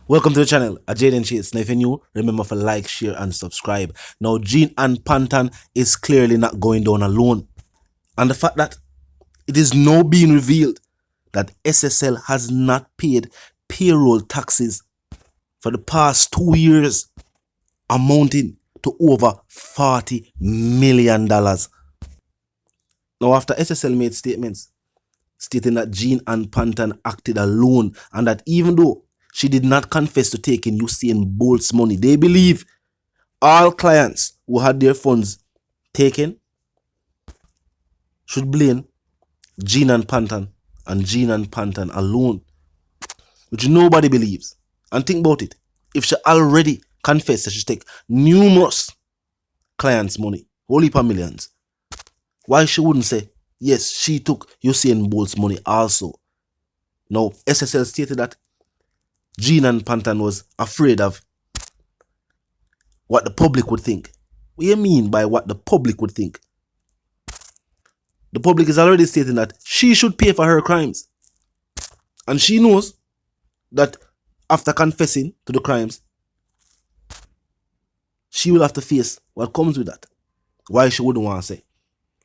Welcome to the channel, Jaden Chase. Now if you're new, remember to like, share and subscribe. Now Gene and Pantan is clearly not going down alone. And the fact that it is now being revealed that SSL has not paid payroll taxes for the past 2 years, amounting to over $40 million. Now after SSL made statements stating that Gene and Pantan acted alone and that even though she did not confess to taking Usian Bolt's money, they believe all clients who had their funds taken should blame Gene and Pantan and Gene and Pantan alone, which nobody believes. And think about it. If she already confessed that she take numerous clients' money, whole heap of millions, why she wouldn't say, yes, she took Usain Bolt's money also? Now, SSL stated that Gene and Pantan was afraid of what the public would think. What do you mean by what the public would think? The public is already stating that she should pay for her crimes. And she knows that after confessing to the crimes, she will have to face what comes with that. Why she wouldn't want to say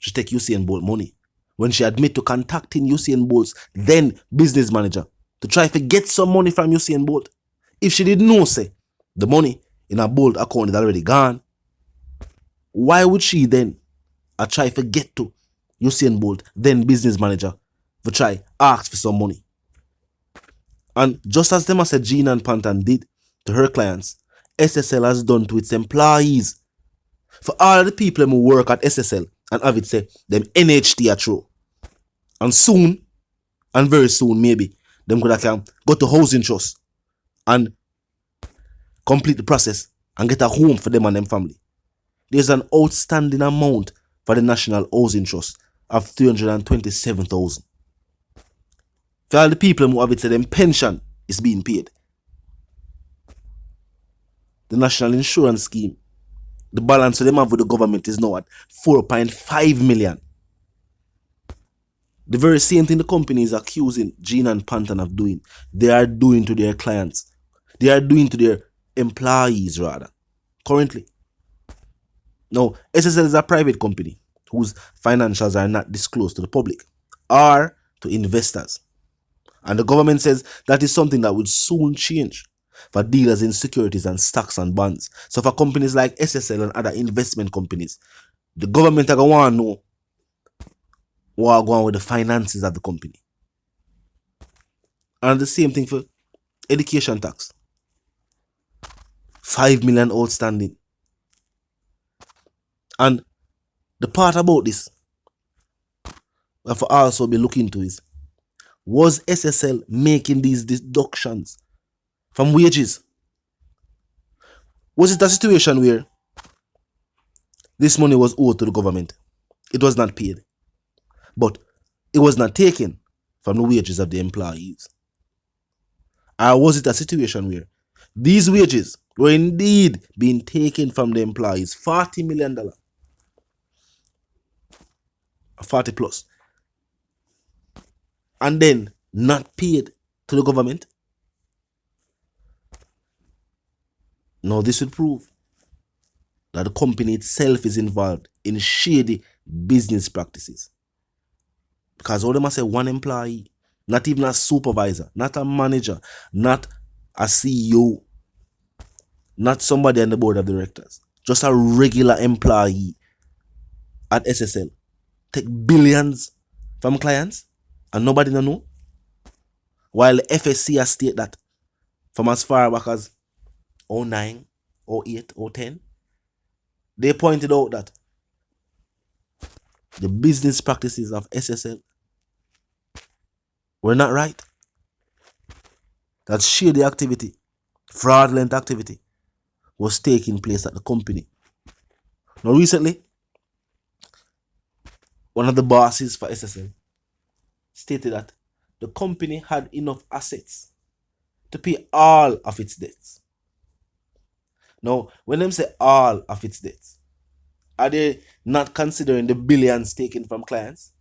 she take Usain Bolt money when she admit to contacting Usain Bolt's then business manager to try to get some money from Usain Bolt. If she didn't know, say, the money in her Bolt account is already gone, why would she then try to get to Usain Bolt, then business manager, to try ask for some money? And just as them said Gene and Pantan did to her clients, SSL has done to its employees. For all the people who work at SSL and have it say them NHT are true. And soon, and very soon maybe, them could have go to housing trust and complete the process and get a home for them and them family. There's an outstanding amount for the National Housing Trust of $327,000. For all the people who have it say them pension is being paid. The National Insurance Scheme, the balance for them have with the government is now at $4.5 million. The very same thing the company is accusing Gene and Pantan of doing, they are doing to their clients. They are doing to their employees rather, currently. Now, SSL is a private company whose financials are not disclosed to the public or to investors. And the government says that is something that will soon change for dealers in securities and stocks and bonds. So for companies like SSL and other investment companies, the government are going to want to know what are going on with the finances of the company. And the same thing for education tax. 5 million outstanding. And the part about this we have to also be looking into is, was SSL making these deductions from wages? Was it a situation where this money was owed to the government? It was not paid, but it was not taken from the wages of the employees. Or was it a situation where these wages were indeed being taken from the employees, $40 million, 40 plus, and then not paid to the government? Now this would prove that the company itself is involved in shady business practices. Because all them say one employee, not even a supervisor, not a manager, not a CEO, not somebody on the board of directors, just a regular employee at SSL take billions from clients and nobody don't know. While the FSC has stated that from as far back as 09, 08, 010, they pointed out that the business practices of SSL were not right. That shady activity, fraudulent activity was taking place at the company. Now recently, one of the bosses for SSL stated that the company had enough assets to pay all of its debts. Now, when them say all of its debts, are they not considering the billions taken from clients?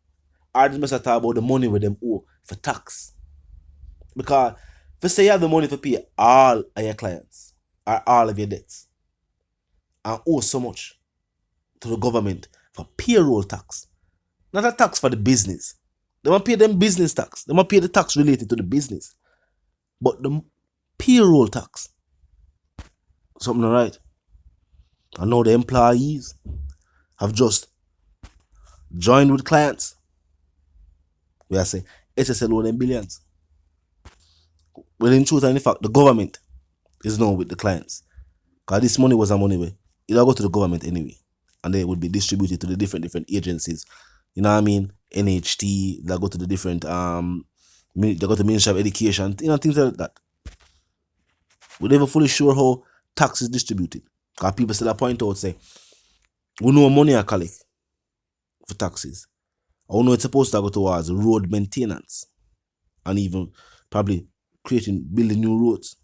Or they must talk about the money with them owe for tax? Because For say you have the money to pay all of your clients or all of your debts and owe so much to the government for payroll tax. Not a tax for the business. They want to pay them business tax. They want to pay the tax related to the business. But the payroll tax, something right. I know the employees have just joined with clients. We are saying SSL owe them billions. Well, in truth and in fact, the government is now with the clients. Because this money was a money where it'll go to the government anyway. And then it would be distributed to the different agencies. You know what I mean? NHT, they'll go to the different they go to the Ministry of Education, you know, things like that. We're never fully sure how tax is distributed. Because people still point out, say, we know money are collect for taxes. I know it's supposed to go towards road maintenance and even probably building new roads.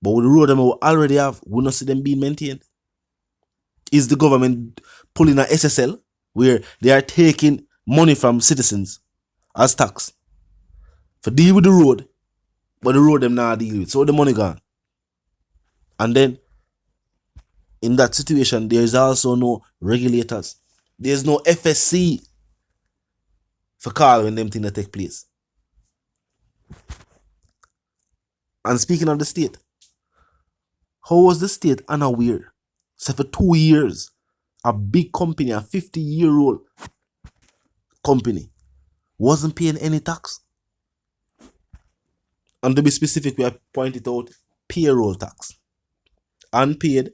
But with the road them we already have, we not see them being maintained. Is the government pulling a SSL where they are taking money from citizens as tax for deal with the road, but the road them not deal with, so the money gone. And then in that situation, there is also no regulators. There's no FSC for call when them things that take place. And speaking of the state, how was the state unaware? So for 2 years, a big company, a 50-year-old company, wasn't paying any tax. And to be specific, we have pointed out payroll tax. Unpaid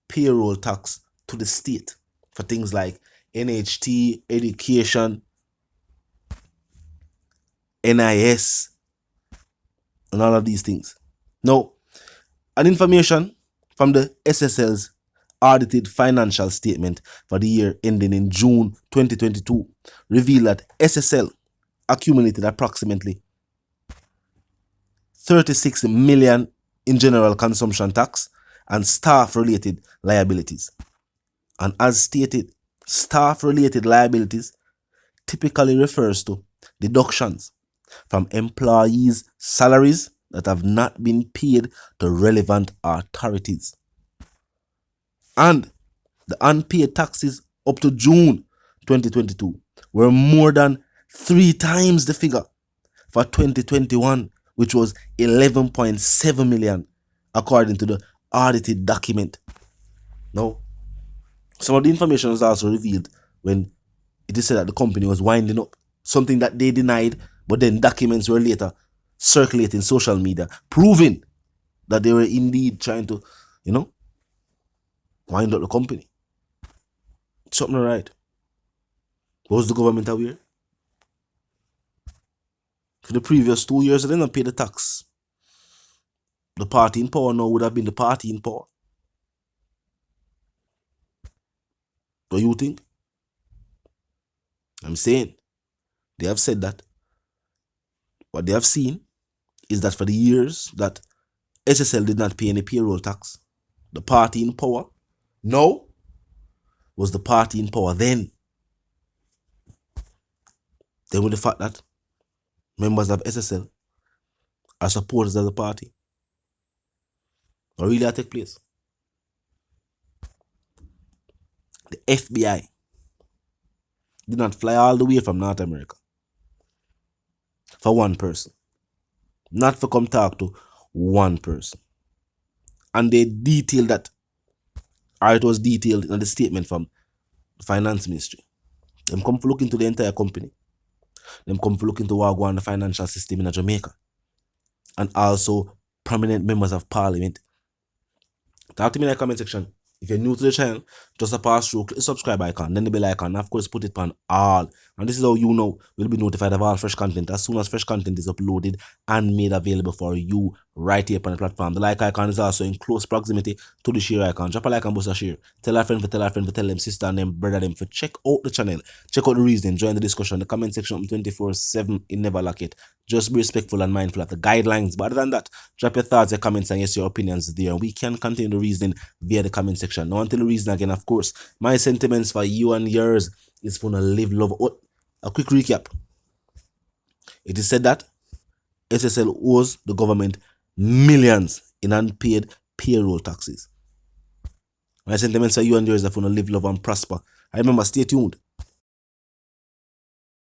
payroll tax to the state for things like NHT, education, NIS, and all of these things. Now, an information from the SSL's audited financial statement for the year ending in June 2022 revealed that SSL accumulated approximately 36 million in general consumption tax and staff-related liabilities. And as stated, staff-related liabilities typically refers to deductions from employees' salaries that have not been paid to relevant authorities. And the unpaid taxes up to June 2022 were more than 3 times the figure for 2021, which was 11.7 million, according to the audited document. Now, some of the information was also revealed when it is said that the company was winding up, something that they denied, but then documents were later circulating social media, proving that they were indeed trying to, wind up the company. Something right. Was the government aware? For the previous 2 years, they didn't pay the tax. The party in power now would have been the party in power. What do you think? I'm saying, they have said that what they have seen is that for the years that SSL did not pay any payroll tax, the party in power now was the party in power then. Then with the fact that members of SSL are supporters of the party, what really take place? The FBI did not fly all the way from North America for one person. Not for come talk to one person. And they detailed that, or it was detailed in the statement from the finance ministry. Them come for look into the entire company. Them come for look into what go on the financial system in Jamaica. And also prominent members of parliament. Talk to me in the comment section. If you're new to the channel, just a pass through, click the subscribe icon, then the bell icon, and of course put it on all. And this is how you know you'll be notified of all fresh content as soon as fresh content is uploaded and made available for you right here on the platform. The like icon is also in close proximity to the share icon. Drop a like and boost a share. Tell a friend for tell a friend for tell them sister and them brother them for check out the channel. Check out the reason. Join the discussion. The comment section 24/7. It never lack it. Just be respectful and mindful of the guidelines. But other than that, drop your thoughts, your comments, and yes, your opinions there. We can continue the reasoning via the comment section. Now until the reason again, of course, my sentiments for you and yours is for to live love. Oh, a quick recap. It is said that SSL owes the government millions in unpaid payroll taxes. My sentiments are you and yours if you want to live, love, and prosper. I remember, stay tuned.